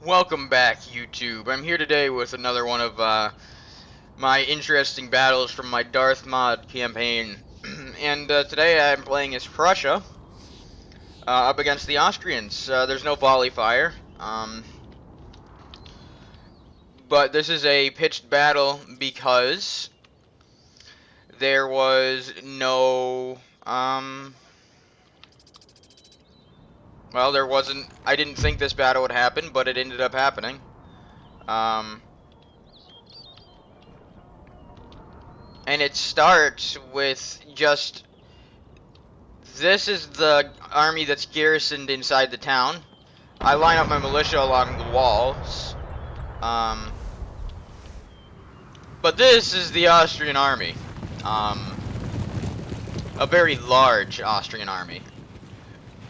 Welcome back, YouTube. I'm here today with another one of my interesting battles from my Darth Mod campaign. And today I'm playing as Prussia up against the Austrians. There's no volley fire, but this is a pitched battle because there was no, well, there wasn't, I didn't think this battle would happen, but it ended up happening. And it starts with just, this is the army that's garrisoned inside the town. I line up my militia along the walls. But this is the Austrian army. A very large Austrian army,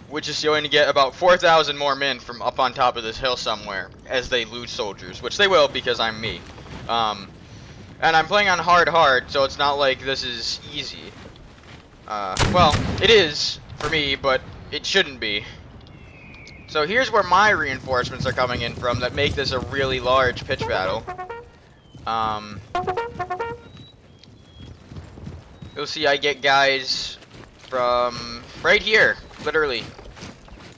which is going to get about 4,000 more men from up on top of this hill somewhere as they lose soldiers, which they will because I'm me. And I'm playing on hard, so it's not like this is easy. Well, it is for me, but it shouldn't be. So here's where my reinforcements are coming in from that make this a really large pitch battle. You'll see I get guys from right here, literally.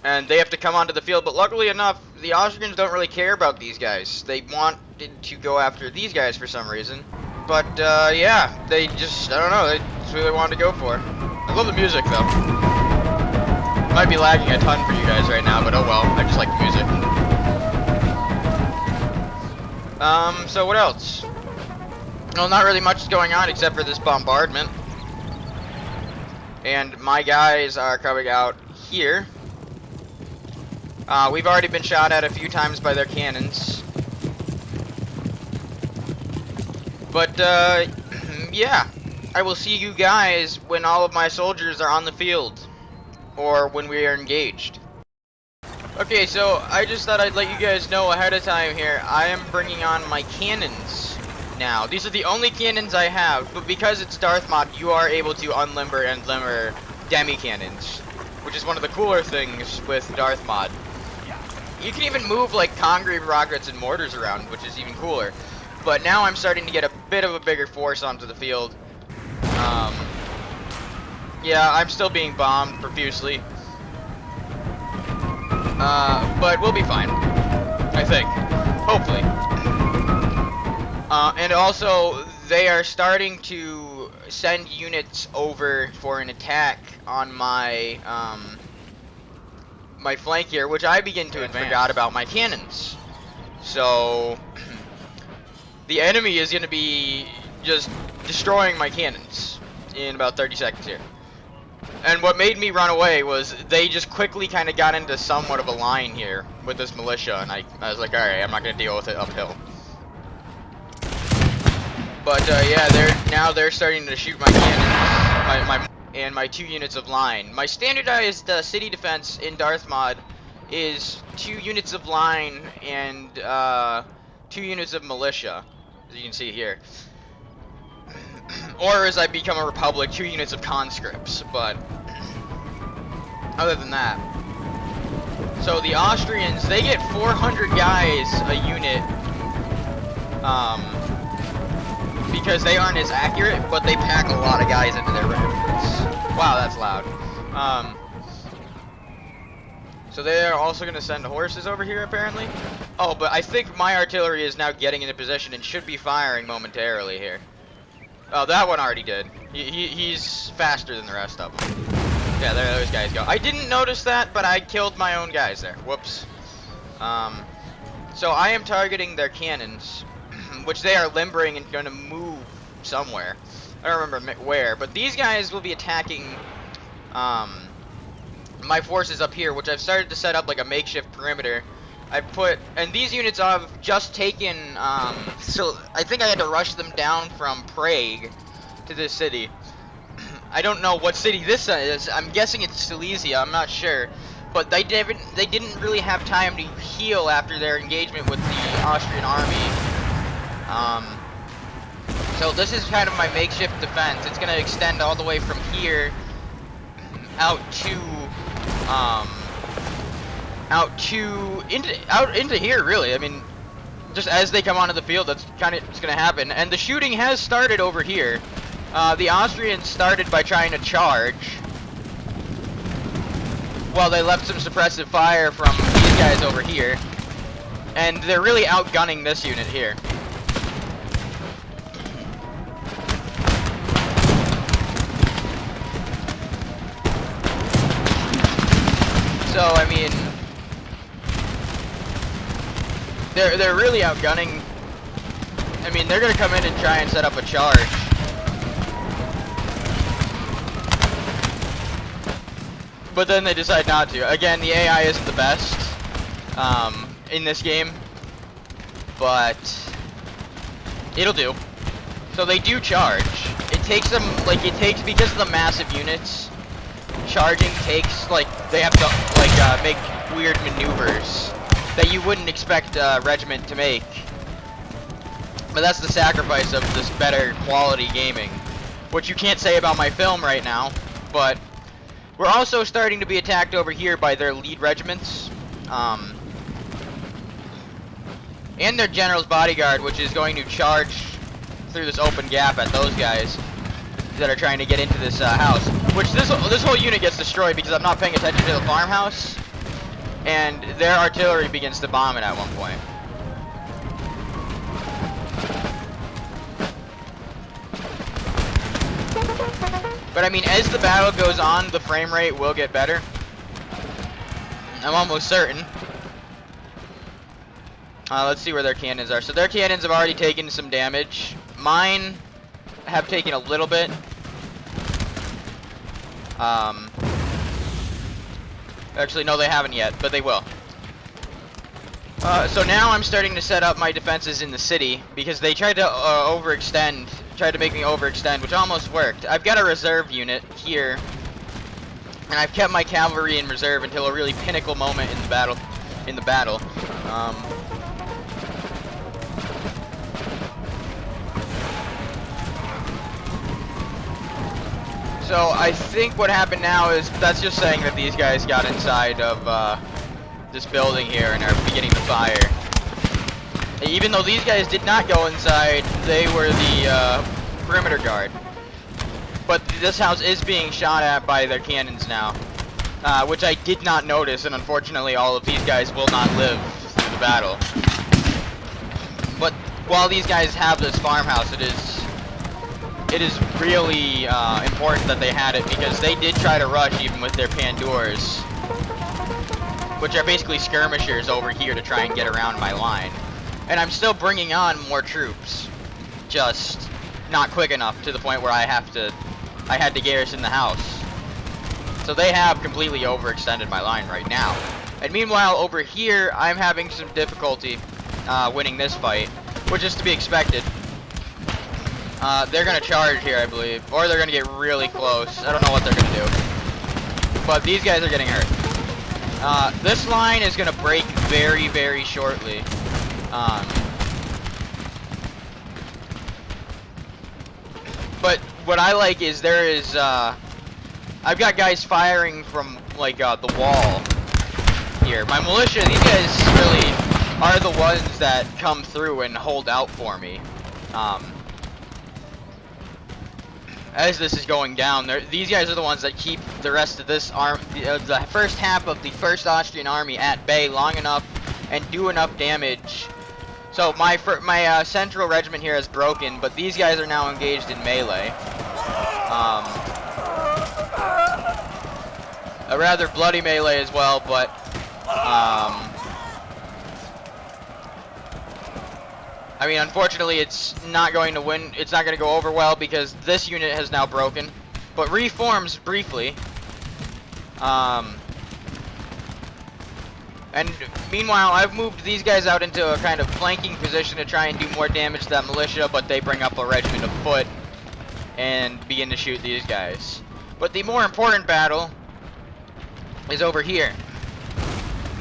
And they have to come onto the field, but luckily enough, the Austrians don't really care about these guys. They wanted to go after these guys for some reason. But, yeah, they just, I don't know, that's who they wanted to go for. I love the music, though. Might be lagging a ton for you guys right now, but oh well, I just like the music. So what else? Well, not really much is going on except for this bombardment. And my guys are coming out here. We've already been shot at a few times by their cannons. But, yeah. I will see you guys when all of my soldiers are on the field. Or when we are engaged. Okay, so I just thought I'd let you guys know ahead of time here. I am bringing on my cannons now. These are the only cannons I have, but because it's Darth Mod, you are able to unlimber and limber demi cannons, which is one of the cooler things with Darth Mod. You can even move like congreve rockets and mortars around, which is even cooler. But now I'm starting to get a bit of a bigger force onto the field. Yeah, I'm still being bombed profusely. But we'll be fine. I think. Hopefully. And also, they are starting to send units over for an attack on my, my flank here, which I begin to advance. Forgot about my cannons. So, the enemy is going to be just destroying my cannons in about 30 seconds here. And what made me run away was they just quickly kind of got into somewhat of a line here with this militia, and I was like, alright, I'm not going to deal with it uphill. But yeah, they're starting to shoot my cannons, and my 2 units of line. My standardized city defense in Darth Mod is 2 units of line and 2 units of militia, as you can see here. Or as I become a republic, 2 units of conscripts, but other than that. So the Austrians, they get 400 guys a unit, because they aren't as accurate, but they pack a lot of guys into their regiments. Wow, that's loud. So they are also going to send horses over here, apparently. Oh, but I think my artillery is now getting into position and should be firing momentarily here. Oh, that one already did. He's faster than the rest of them. Yeah, there those guys go. I didn't notice that, but I killed my own guys there. Whoops. So I am targeting their cannons, which they are limbering and going to move somewhere. I don't remember where, but these guys will be attacking my forces up here, which I've started to set up like a makeshift perimeter. And these units have just taken, so I think I had to rush them down from Prague to this city. I don't know what city this is. I'm guessing it's Silesia, I'm not sure. But they didn't really have time to heal after their engagement with the Austrian army. So this is kind of my makeshift defense. It's going to extend all the way from here out to out into here, really. I mean, just as they come onto the field, that's kind of what's going to happen. And the shooting has started over here. The Austrians started by trying to charge. Well, they left some suppressive fire from these guys over here. And they're really outgunning this unit here. So, I mean, they're really outgunning. I mean, they're going to come in and try and set up a charge. But then they decide not to. Again, the AI isn't the best in this game, but it'll do. So they do charge. It takes them, like, because of the massive units, charging takes, like, they have to, like, make weird maneuvers that you wouldn't expect a regiment to make. But that's the sacrifice of this better quality gaming, which you can't say about my film right now, but we're also starting to be attacked over here by their lead regiments, and their general's bodyguard, which is going to charge through this open gap at those guys that are trying to get into this house. Which this whole unit gets destroyed because I'm not paying attention to the farmhouse, and their artillery begins to bomb it at one point. But I mean, as the battle goes on, the frame rate will get better. I'm almost certain. Let's see where their cannons are. So their cannons have already taken some damage. Mine have taken a little bit. Actually, no, they haven't yet, but they will. So now I'm starting to set up my defenses in the city because they tried to overextend. Tried to make me overextend, which almost worked. I've got a reserve unit here, and I've kept my cavalry in reserve until a really pinnacle moment in the battle. So I think what happened now is that's just saying that these guys got inside of this building here and are beginning to fire. Even though these guys did not go inside, they were the perimeter guard. But this house is being shot at by their cannons now, which I did not notice, and unfortunately all of these guys will not live through the battle. But while these guys have this farmhouse, it is really important that they had it, because they did try to rush even with their Pandours, which are basically skirmishers over here to try and get around my line. And I'm still bringing on more troops, just not quick enough to the point where I had to garrison the house. So they have completely overextended my line right now. And meanwhile, over here, I'm having some difficulty winning this fight, which is to be expected. They're going to charge here, I believe, or they're going to get really close. I don't know what they're going to do. But these guys are getting hurt. This line is going to break very, very shortly. But what I like is there is, I've got guys firing from, like, the wall here. My militia, these guys really are the ones that come through and hold out for me. As this is going down, these guys are the ones that keep the rest of this the first half of the 1st Austrian army at bay long enough and do enough damage. So my central regiment here has broken, but these guys are now engaged in melee. A rather bloody melee as well, but I mean, unfortunately, it's not going to win. It's not going to go over well because this unit has now broken, but reforms briefly. And meanwhile, I've moved these guys out into a kind of flanking position to try and do more damage to that militia, but they bring up a regiment of foot and begin to shoot these guys. But the more important battle is over here.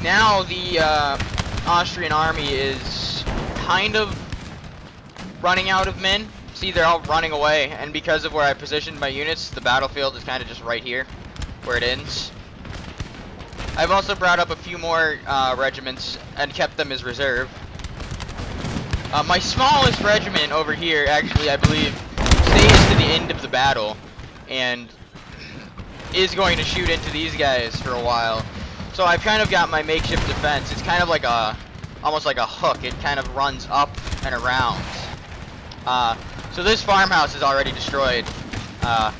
Now the Austrian army is kind of running out of men. See, they're all running away, and because of where I positioned my units, the battlefield is kind of just right here, where it ends. I've also brought up a few more regiments and kept them as reserve. My smallest regiment over here, actually, I believe, stays to the end of the battle and is going to shoot into these guys for a while. So I've kind of got my makeshift defense. It's kind of like almost like a hook. It kind of runs up and around. So this farmhouse is already destroyed.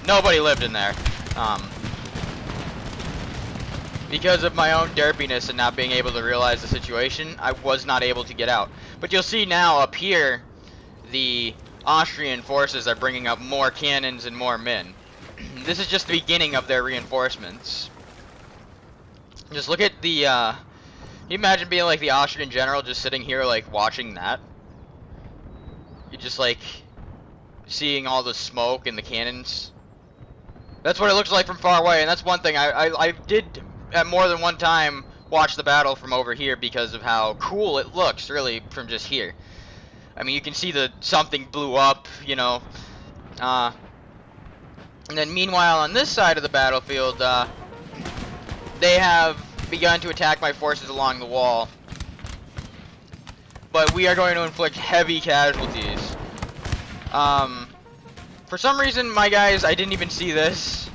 Nobody lived in there. Because of my own derpiness and not being able to realize the situation, I was not able to get out. But you'll see now up here, the Austrian forces are bringing up more cannons and more men. This is just the beginning of their reinforcements. Just look at the, can you imagine being like the Austrian general just sitting here like watching that? You're just like seeing all the smoke and the cannons. That's what it looks like from far away, and that's one thing I did at more than one time watch the battle from over here because of how cool it looks, really, from just here. I mean, you can see something blew up, you know. And then meanwhile, on this side of the battlefield, they have begun to attack my forces along the wall. But we are going to inflict heavy casualties. For some reason, my guys, I didn't even see this.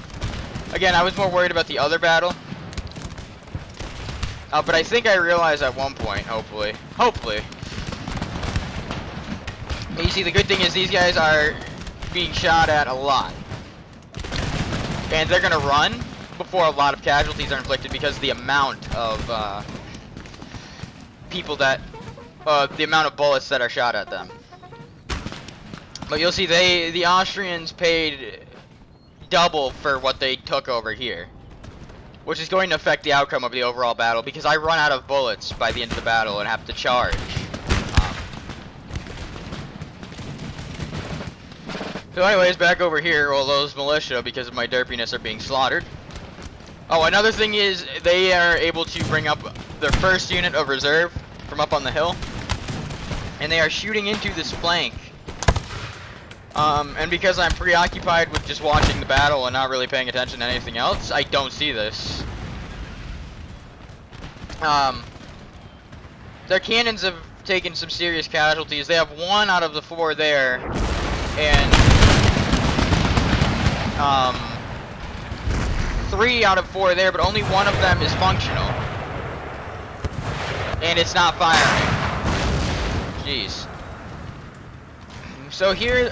Again, I was more worried about the other battle. But I think I realized at one point, hopefully. You see, the good thing is these guys are being shot at a lot. And they're going to run before a lot of casualties are inflicted because of the amount of people that, the amount of bullets that are shot at them. But you'll see the Austrians paid double for what they took over here, which is going to affect the outcome of the overall battle because I run out of bullets by the end of the battle and have to charge. So anyways, back over here, well, those militia, because of my derpiness, are being slaughtered. Oh, another thing is they are able to bring up their first unit of reserve from up on the hill, and they are shooting into this flank. And because I'm preoccupied with just watching the battle and not really paying attention to anything else, I don't see this. Their cannons have taken some serious casualties. They have 1 out of the 4 there, and 3 out of 4 there, but only 1 of them is functional. And it's not firing. Jeez. So here,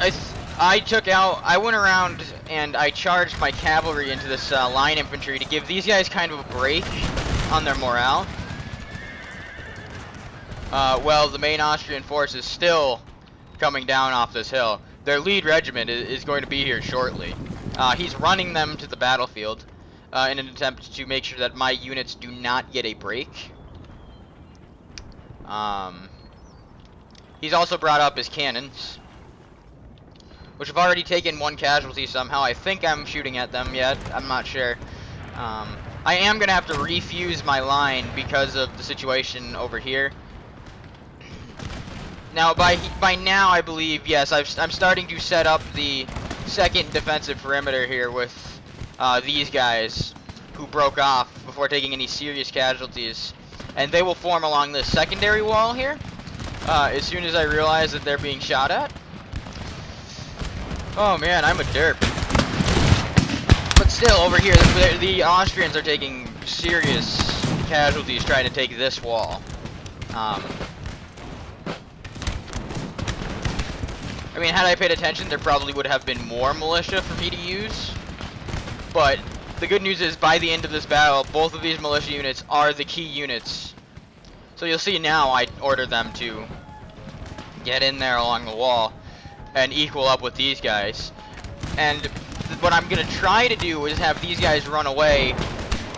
I went around and I charged my cavalry into this line infantry to give these guys kind of a break on their morale. Well, the main Austrian force is still coming down off this hill. Their lead regiment is going to be here shortly. He's running them to the battlefield in an attempt to make sure that my units do not get a break. He's also brought up his cannons, which have already taken 1 casualty somehow. I think I'm shooting at them yet. I'm not sure. I am going to have to refuse my line because of the situation over here. Now, by now, I believe, yes, I'm starting to set up the second defensive perimeter here with these guys who broke off before taking any serious casualties. And they will form along this secondary wall here as soon as I realize that they're being shot at. Oh man, I'm a derp. But still, over here, the Austrians are taking serious casualties trying to take this wall. I mean, had I paid attention, there probably would have been more militia for me to use. But the good news is, by the end of this battle, both of these militia units are the key units. So you'll see now I order them to get in there along the wall and equal up with these guys. And what I'm going to try to do is have these guys run away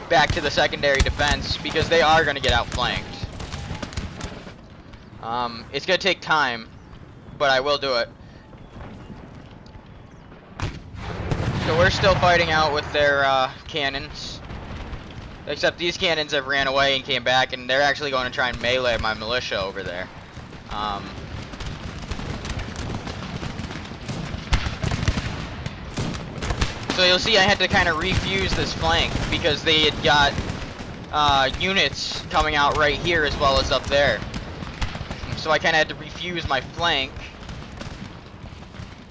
back to the secondary defense because they are going to get outflanked. It's going to take time, but I will do it. So we're still fighting out with their cannons. Except these cannons have ran away and came back, and they're actually going to try and melee my militia over there. So you'll see I had to kind of refuse this flank because they had got units coming out right here as well as up there. So I kind of had to refuse my flank.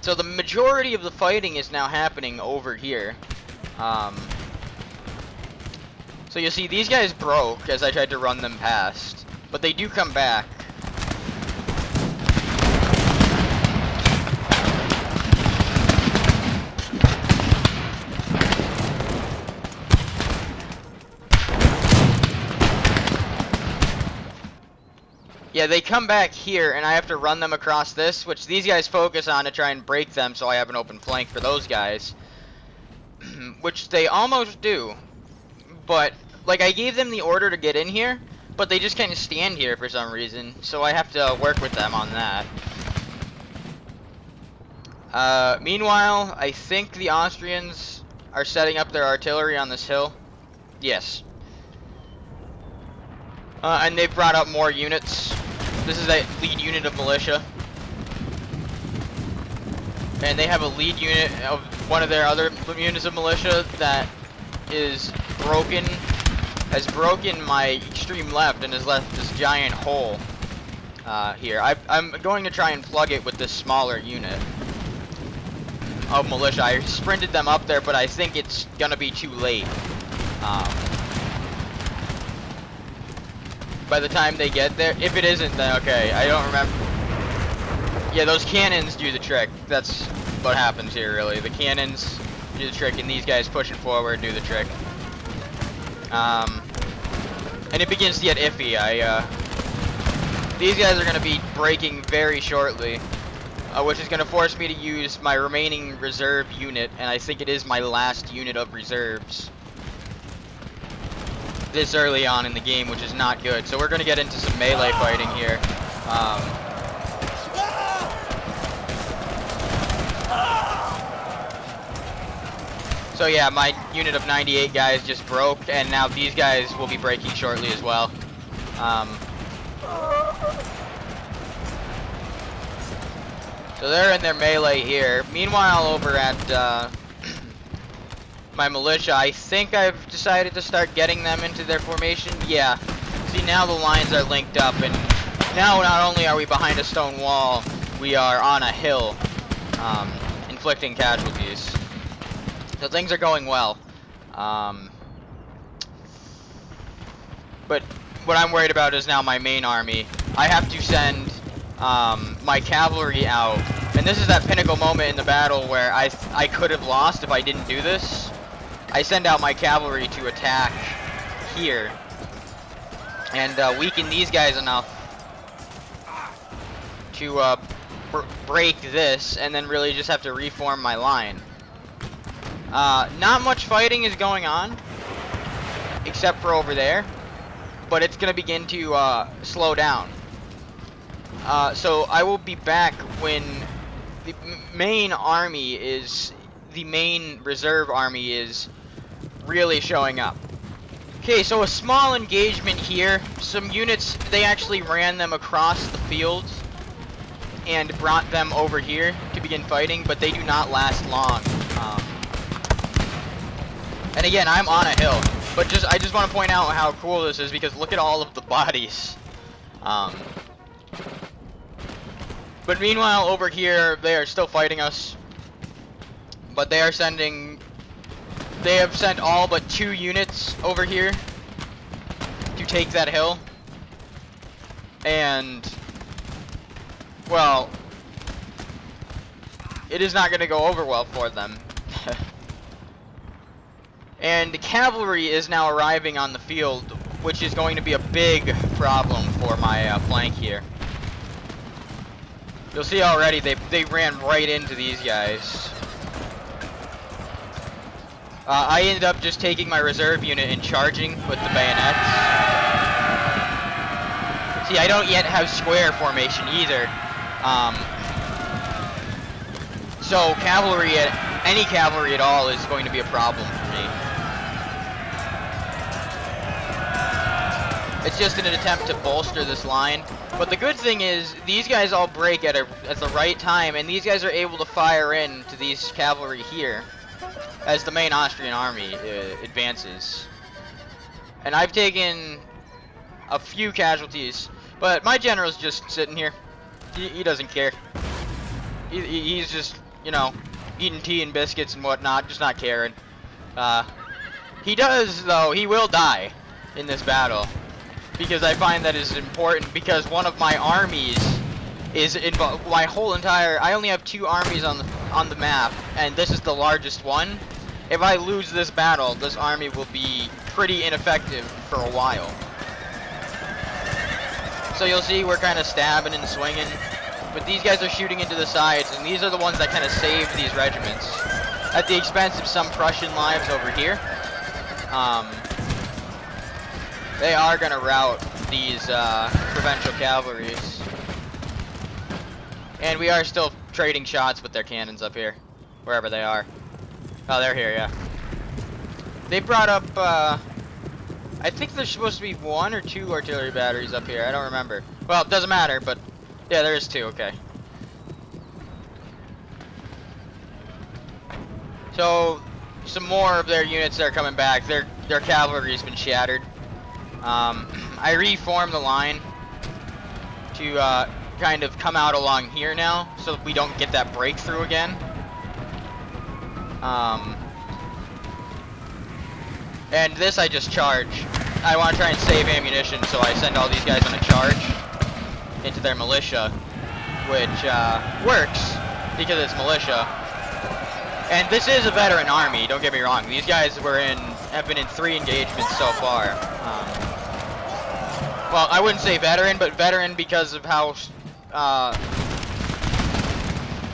So the majority of the fighting is now happening over here. So you see, these guys broke as I tried to run them past, but they do come back. Yeah, they come back here, and I have to run them across this, which these guys focus on to try and break them, so I have an open flank for those guys. Which they almost do. But, like, I gave them the order to get in here, but they just kind of stand here for some reason, so I have to work with them on that. Meanwhile, I think the Austrians are setting up their artillery on this hill. Yes. And they've brought up more units. This is a lead unit of militia. And they have a lead unit of one of their other units of militia that is broken, has broken my extreme left and has left this giant hole here. I'm going to try and plug it with this smaller unit of militia. I sprinted them up there, but I think it's gonna be too late. By the time they get there, if it isn't, then okay, I don't remember. Yeah, those cannons do the trick. That's what happens here, really. The cannons do the trick, and these guys pushing forward do the trick. And it begins to get iffy. These guys are going to be breaking very shortly, which is going to force me to use my remaining reserve unit, and I think it is my last unit of reserves this early on in the game, which is not good. So we're going to get into some melee fighting here. So yeah, my unit of 98 guys just broke, and now these guys will be breaking shortly as well. So they're in their melee here. Meanwhile, over at my militia, I think I've decided to start getting them into their formation. Yeah. See, now the lines are linked up, and now not only are we behind a stone wall, we are on a hill, inflicting casualties. So things are going well. But what I'm worried about is now my main army. I have to send my cavalry out, and this is that pinnacle moment in the battle where I could have lost if I didn't do this. I send out my cavalry to attack here and weaken these guys enough to break this, and then really just have to reform my line. Not much fighting is going on, except for over there, but it's going to begin to slow down. So I will be back when the main army is, the main reserve army is really showing up. Okay, so a small engagement here. Some units, they actually ran them across the field and brought them over here to begin fighting, but they do not last long. And again, I'm on a hill, but I just want to point out how cool this is, because look at all of the bodies. But meanwhile, over here, they are still fighting us. But they have sent all but 2 units over here to take that hill. And, well, it is not going to go over well for them. And the cavalry is now arriving on the field, which is going to be a big problem for my flank here. You'll see already they ran right into these guys. I ended up just taking my reserve unit and charging with the bayonets. See, I don't yet have square formation either. So cavalry, any cavalry at all, is going to be a problem for me. It's just in an attempt to bolster this line. But the good thing is, these guys all break at the right time, and these guys are able to fire in to these cavalry here as the main Austrian army advances. And I've taken a few casualties, but my general's just sitting here. He doesn't care. He's just, you know, eating tea and biscuits and whatnot, just not caring. He does, though, he will die in this battle, because I find that is important, because one of my armies is involved. My whole entire, I only have 2 armies on the map, and this is the largest one. If I lose this battle, this army will be pretty ineffective for a while. So you'll see we're kind of stabbing and swinging, but these guys are shooting into the sides, and these are the ones that kind of save these regiments at the expense of some Prussian lives over here. They are going to rout these provincial cavalries. And we are still trading shots with their cannons up here, wherever they are. Oh, they're here, yeah. They brought up, I think there's supposed to be 1 or 2 artillery batteries up here. I don't remember. Well, it doesn't matter, but yeah, there is 2, okay. So, some more of their units are coming back. Their cavalry's been shattered. I reformed the line to kind of come out along here now, so we don't get that breakthrough again. And this I just charge. I want to try and save ammunition, so I send all these guys on a charge into their militia, which works because it's militia. And this is a veteran army, don't get me wrong. These guys have been in 3 engagements so far. Well, I wouldn't say veteran, but veteran because of how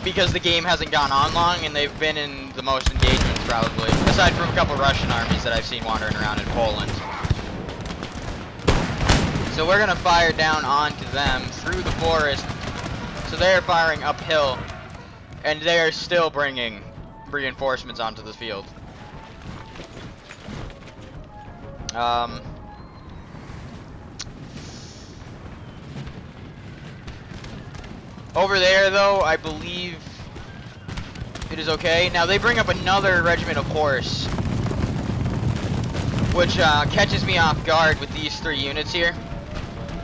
because the game hasn't gone on long, and they've been in the most engagements probably, aside from a couple Russian armies that I've seen wandering around in Poland. So we're gonna fire down onto them through the forest. So they're firing uphill, and they are still bringing reinforcements onto the field. Over there, though, I believe it is okay. Now, they bring up another regiment of horse, which catches me off guard with these 3 units here.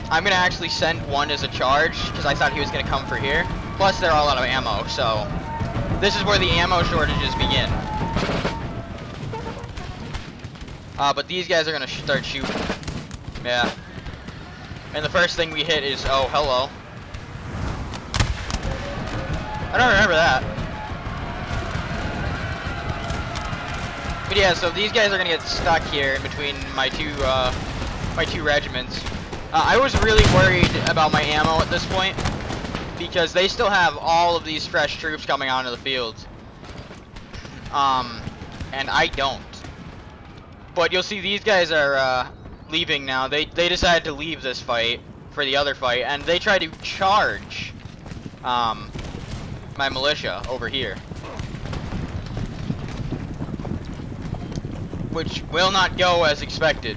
I'm going to actually send one as a charge, because I thought he was going to come for here. Plus, they're all out of ammo, so this is where the ammo shortages begin. But these guys are going to start shooting. Yeah. And the first thing we hit is, oh, hello. I don't remember that. But yeah, so these guys are gonna get stuck here in between my two regiments. I was really worried about my ammo at this point, because they still have all of these fresh troops coming onto the field. And I don't. But you'll see these guys are leaving now. They decided to leave this fight for the other fight, and they try to charge my militia over here, which will not go as expected.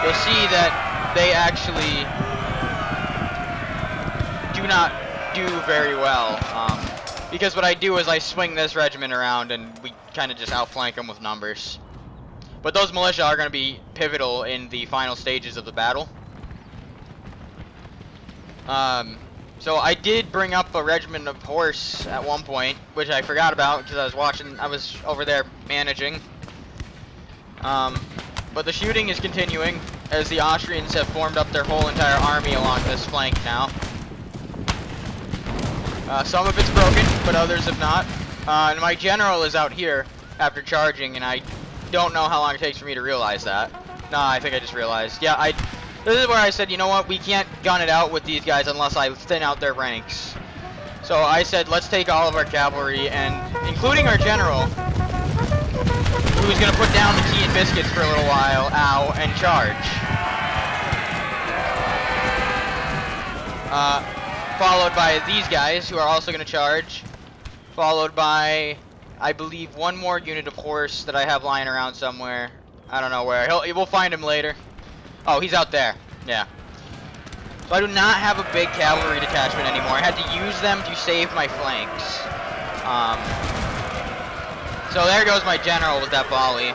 You'll see that they actually do not do very well, because what I do is I swing this regiment around and we kind of just outflank them with numbers. But those militia are going to be pivotal in the final stages of the battle. So I did bring up a regiment of horse at one point, which I forgot about because I was over there managing. But the shooting is continuing as the Austrians have formed up their whole entire army along this flank now. Some of it's broken, but others have not. And my general is out here after charging, and I don't know how long it takes for me to realize that. No, I think I just realized. Yeah, this is where I said, you know what, we can't gun it out with these guys unless I thin out their ranks. So I said, let's take all of our cavalry, and including our general, who's going to put down the tea and biscuits for a little while, and charge. Followed by these guys, who are also going to charge. Followed by, I believe, one more unit of horse that I have lying around somewhere. I don't know where. We'll find him later. Oh, he's out there. Yeah. So I do not have a big cavalry detachment anymore. I had to use them to save my flanks. So there goes my general with that volley.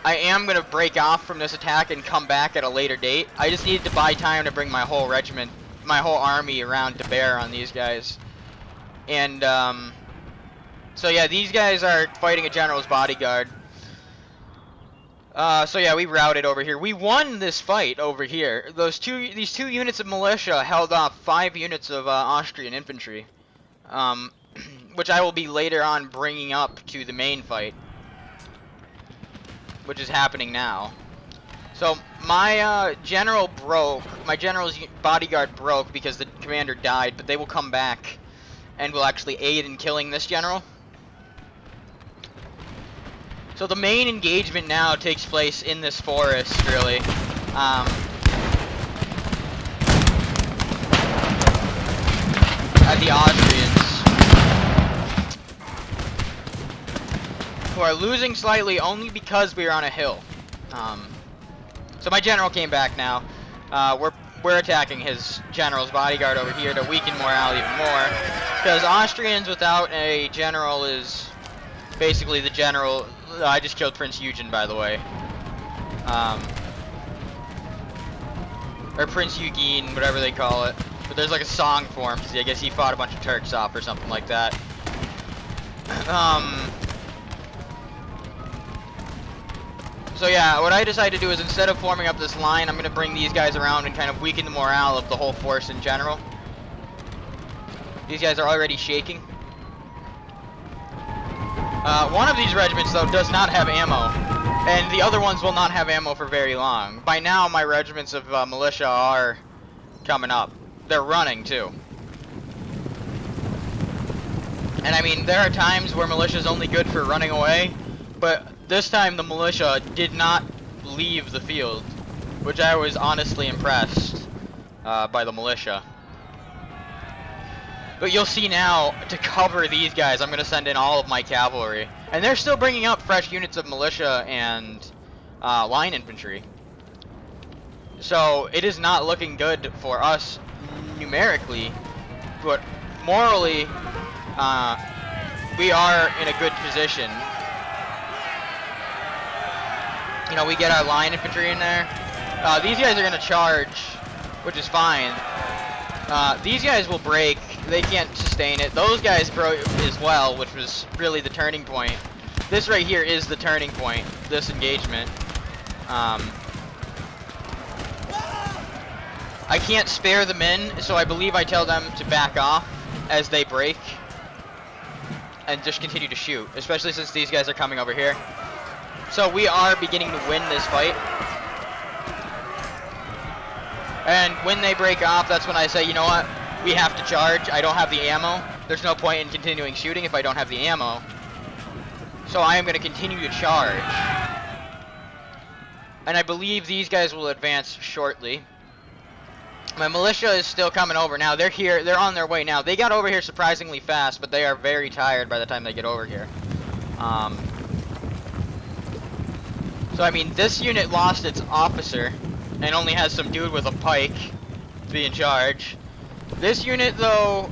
I am going to break off from this attack and come back at a later date. I just needed to buy time to bring my whole regiment, my whole army around to bear on these guys. And, so yeah, these guys are fighting a general's bodyguard. So yeah, we routed over here. We won this fight over here. These two units of militia held off 5 units of Austrian infantry. Which I will be later on bringing up to the main fight, which is happening now. So my general's bodyguard broke because the commander died, but they will come back and will actually aid in killing this general. So the main engagement now takes place in this forest, really. At the Austrians, who are losing slightly only because we are on a hill. So my general came back now. We're attacking his general's bodyguard over here to weaken morale even more, because Austrians without a general is basically the general. I just killed Prince Eugen, by the way. Or Prince Eugen, whatever they call it. But there's like a song for him, because I guess he fought a bunch of Turks off or something like that. So yeah, what I decided to do is, instead of forming up this line, I'm going to bring these guys around and kind of weaken the morale of the whole force in general. These guys are already shaking. One of these regiments, though, does not have ammo, and the other ones will not have ammo for very long. By now, my regiments of militia are coming up. They're running, too. And I mean, there are times where militia is only good for running away, but this time the militia did not leave the field, which I was honestly impressed by the militia. But you'll see now, to cover these guys, I'm going to send in all of my cavalry. And they're still bringing up fresh units of militia and line infantry. So it is not looking good for us numerically, but morally, we are in a good position. You know, we get our line infantry in there. These guys are going to charge, which is fine. These guys will break. They can't sustain it. Those guys broke as well, which was really the turning point. This right here is the turning point, this engagement. I can't spare the men, so I believe I tell them to back off as they break and just continue to shoot, especially since these guys are coming over here. So we are beginning to win this fight. And when they break off, that's when I say, you know what, we have to charge. I don't have the ammo. There's no point in continuing shooting if I don't have the ammo. So I am going to continue to charge. And I believe these guys will advance shortly. My militia is still coming over now. They're here. They're on their way now. They got over here surprisingly fast, but they are very tired by the time they get over here. So I mean, this unit lost its officer and only has some dude with a pike to be in charge. This unit, though,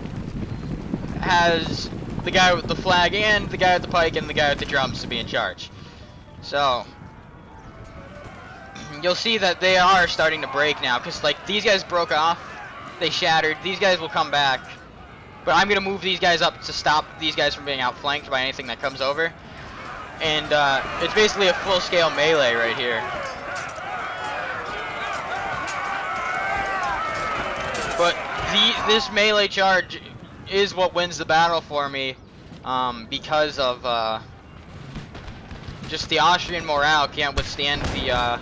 has the guy with the flag and the guy with the pike and the guy with the drums to be in charge. So you'll see that they are starting to break now, because like these guys broke off, they shattered. These guys will come back, but I'm gonna move these guys up to stop these guys from being outflanked by anything that comes over. And it's basically a full-scale melee right here. But this melee charge is what wins the battle for me, because of just the Austrian morale cannot withstand the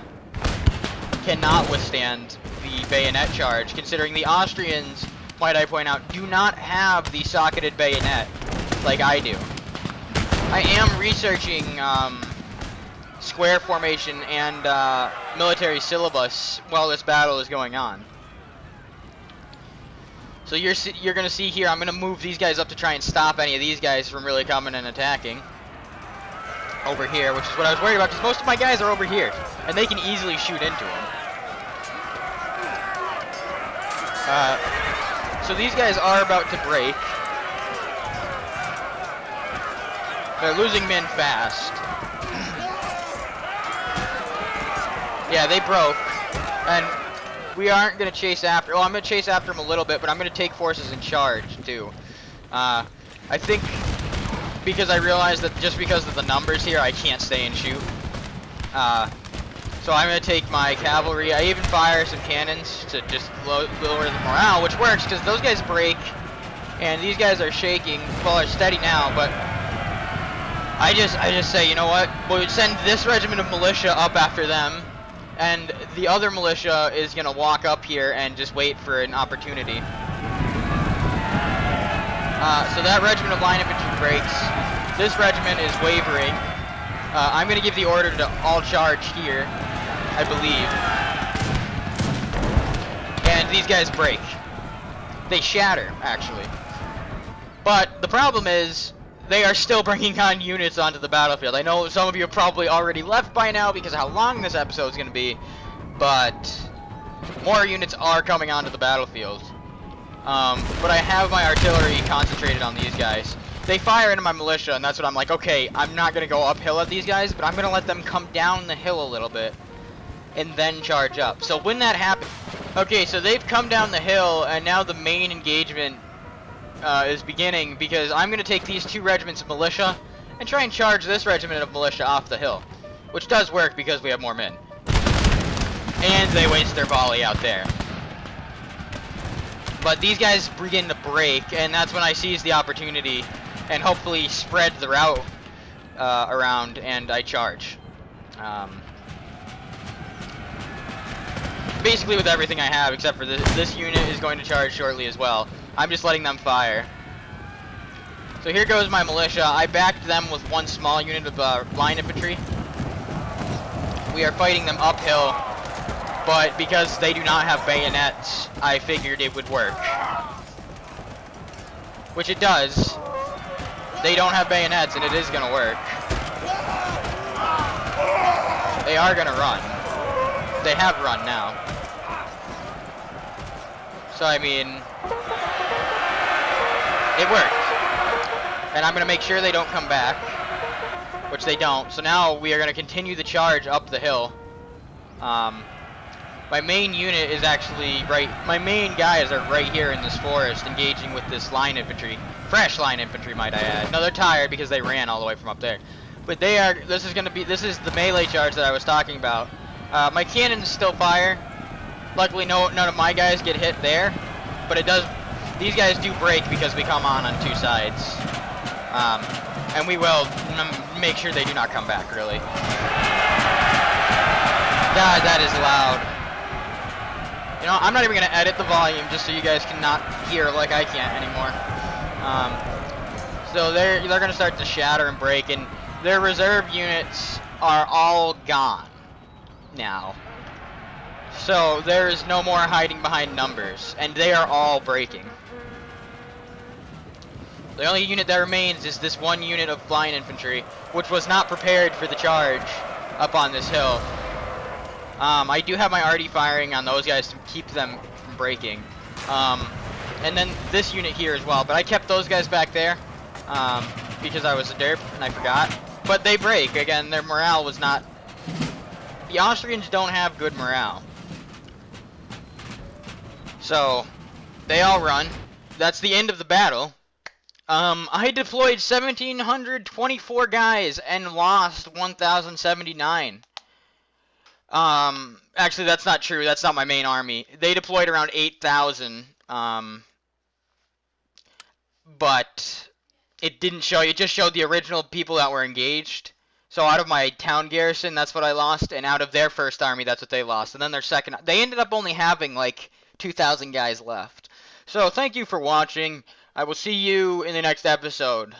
bayonet charge, considering the Austrians, might I point out, do not have the socketed bayonet like I do. I am researching square formation and military syllabus while this battle is going on. So you're going to see here, I'm going to move these guys up to try and stop any of these guys from really coming and attacking over here, which is what I was worried about, because most of my guys are over here, and they can easily shoot into them. So these guys are about to break. They're losing men fast. Yeah, they broke. And we aren't going to chase after... Well, I'm going to chase after them a little bit, but I'm going to take forces in charge, too. I think because I realized that just because of the numbers here, I can't stay and shoot. So I'm going to take my cavalry. I even fire some cannons to just lower the morale, which works because those guys break. And these guys are shaking. Well, they're steady now, but... I just say, you know what? We'll send this regiment of militia up after them, and the other militia is gonna walk up here and just wait for an opportunity. So that regiment of line infantry breaks. This regiment is wavering. I'm gonna give the order to all charge here, I believe. And these guys break. They shatter, actually. But the problem is, they are still bringing on units onto the battlefield. I know some of you have probably already left by now because of how long this episode is going to be, but more units are coming onto the battlefield. But I have my artillery concentrated on these guys. They fire into my militia, and that's what I'm like, okay, I'm not going to go uphill at these guys, but I'm going to let them come down the hill a little bit and then charge up. So when that happens... Okay, so they've come down the hill, and now the main engagement is beginning, because I'm going to take these two regiments of militia and try and charge this regiment of militia off the hill. Which does work because we have more men. And they waste their volley out there. But these guys begin to break, and that's when I seize the opportunity and hopefully spread the route around, and I charge. Basically with everything I have, except for this unit is going to charge shortly as well. I'm just letting them fire. So here goes my militia. I backed them with one small unit of line infantry. We are fighting them uphill, but because they do not have bayonets, I figured it would work. Which it does. They don't have bayonets, and it is going to work. They are going to run. They have run now. So, I mean... it worked. And I'm going to make sure they don't come back. Which they don't. So now we are going to continue the charge up the hill. My main unit is actually right... My main guys are right here in this forest engaging with this line infantry. Fresh line infantry, might I add. No, they're tired because they ran all the way from up there. But they are... This is the melee charge that I was talking about. My cannons still fire. Luckily, none of my guys get hit there. But it does... These guys do break because we come on two sides. And we will make sure they do not come back, really. God, that is loud. You know, I'm not even going to edit the volume just so you guys cannot hear like I can't anymore. So they're going to start to shatter and break, and their reserve units are all gone now. So there is no more hiding behind numbers, and they are all breaking. The only unit that remains is this one unit of line infantry, which was not prepared for the charge up on this hill. I do have my arty firing on those guys to keep them from breaking. And then this unit here as well, but I kept those guys back there because I was a derp and I forgot. But they break. Again, their morale was not... The Austrians don't have good morale. So, they all run. That's the end of the battle. I deployed 1,724 guys and lost 1,079. Actually, that's not true. That's not my main army. They deployed around 8,000. But it didn't show. It just showed the original people that were engaged. So out of my town garrison, that's what I lost, and out of their first army, that's what they lost. And then their second, they ended up only having like 2,000 guys left. So thank you for watching. I will see you in the next episode.